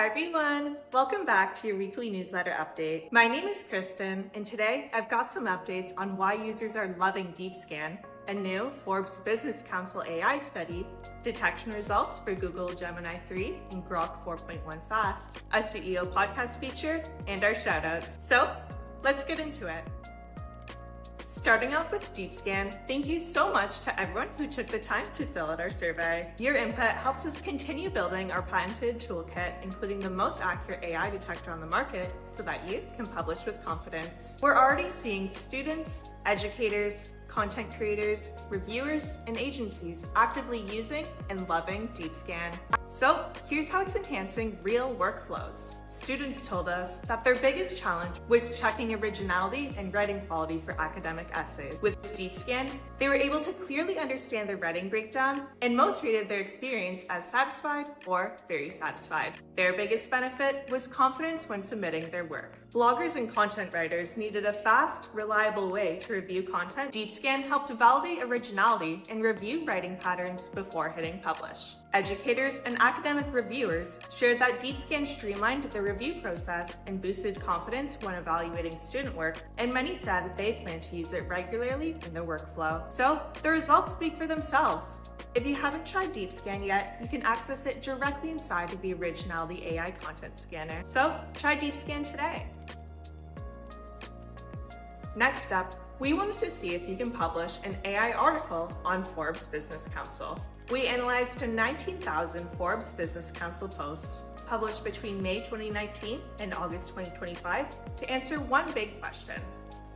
Hi everyone, welcome back to your weekly newsletter update. My name is Kristen, and today I've got some updates on why users are loving DeepScan, a new Forbes Business Council AI study, detection results for Google Gemini 3 and Grok 4.1 Fast, a CEO podcast feature, and our shoutouts. So let's get into it. Starting off with DeepScan, thank you so much to everyone who took the time to fill out our survey. Your input helps us continue building our patented toolkit, including the most accurate AI detector on the market, so that you can publish with confidence. We're already seeing students, educators, content creators, reviewers, and agencies actively using and loving DeepScan. So here's how it's enhancing real workflows. Students told us that their biggest challenge was checking originality and writing quality for academic essays. With DeepScan, they were able to clearly understand the writing breakdown, and most rated their experience as satisfied or very satisfied. Their biggest benefit was confidence when submitting their work. Bloggers and content writers needed a fast, reliable way to review content. DeepScan helped validate originality and review writing patterns before hitting publish. Educators and academic reviewers shared that DeepScan streamlined the review process and boosted confidence when evaluating student work, and many said that they plan to use it regularly in their workflow. So the results speak for themselves. If you haven't tried DeepScan yet, you can access it directly inside of the Originality AI content scanner. So try DeepScan today. Next up, we wanted to see if you can publish an AI article on Forbes Business Council. We analyzed 19,000 Forbes Business Council posts published between May 2019 and August 2025 to answer one big question.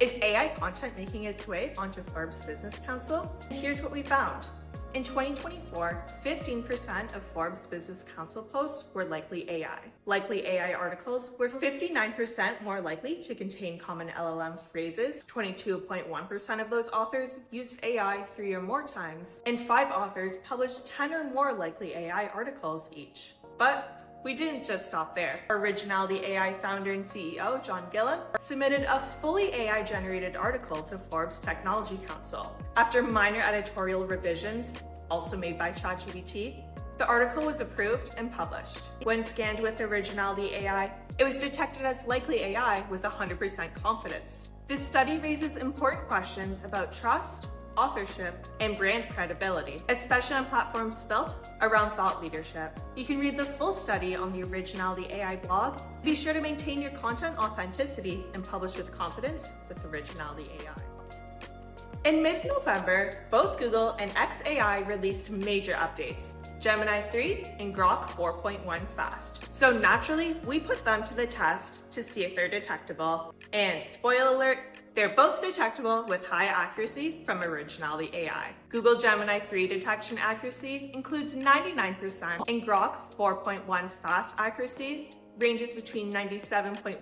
Is AI content making its way onto Forbes Business Council? Here's what we found. In 2024, 15% of Forbes Business Council posts were likely AI. Likely AI articles were 59% more likely to contain common LLM phrases. 22.1% of those authors used AI 3 or more times, and 5 authors published 10 or more likely AI articles each. But we didn't just stop there. Originality AI founder and CEO John Gillam submitted a fully AI-generated article to Forbes Technology Council. After minor editorial revisions, also made by ChatGPT, the article was approved and published. When scanned with Originality AI, it was detected as likely AI with 100% confidence. This study raises important questions about trust, authorship, and brand credibility, especially on platforms built around thought leadership. You can read the full study on the Originality AI blog. Be sure to maintain your content authenticity and publish with confidence with Originality AI. In mid-November, both Google and xAI released major updates, Gemini 3 and Grok 4.1 Fast. So naturally, we put them to the test to see if they're detectable. And spoiler alert, they're both detectable with high accuracy from Originality AI. Google Gemini 3 detection accuracy includes 99%, and Grok 4.1 Fast accuracy ranges between 97.1%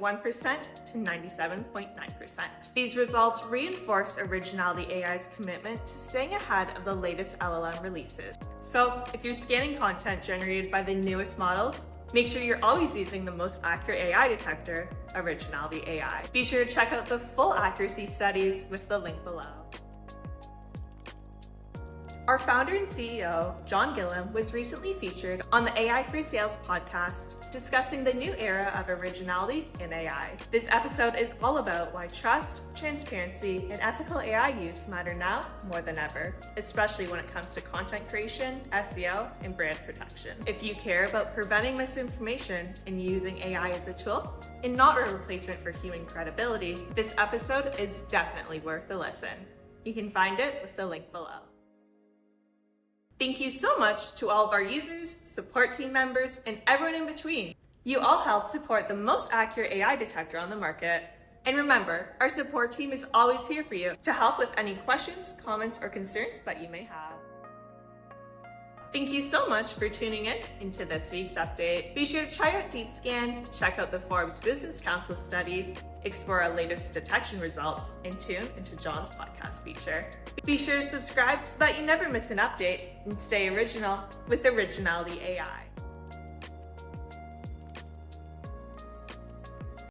to 97.9%. These results reinforce Originality AI's commitment to staying ahead of the latest LLM releases. So if you're scanning content generated by the newest models, make sure you're always using the most accurate AI detector, Originality AI. Be sure to check out the full accuracy studies with the link below. Our founder and CEO, John Gillam, was recently featured on the AI for Sales podcast, discussing the new era of originality in AI. This episode is all about why trust, transparency, and ethical AI use matter now more than ever, especially when it comes to content creation, SEO, and brand protection. If you care about preventing misinformation and using AI as a tool, and not a replacement for human credibility, this episode is definitely worth a listen. You can find it with the link below. Thank you so much to all of our users, support team members, and everyone in between. You all help support the most accurate AI detector on the market. And remember, our support team is always here for you to help with any questions, comments, or concerns that you may have. Thank you so much for tuning in into this week's update. Be sure to try out DeepScan, check out the Forbes Business Council study, explore our latest detection results, and tune into John's podcast feature. Be sure to subscribe so that you never miss an update, and stay original with Originality AI.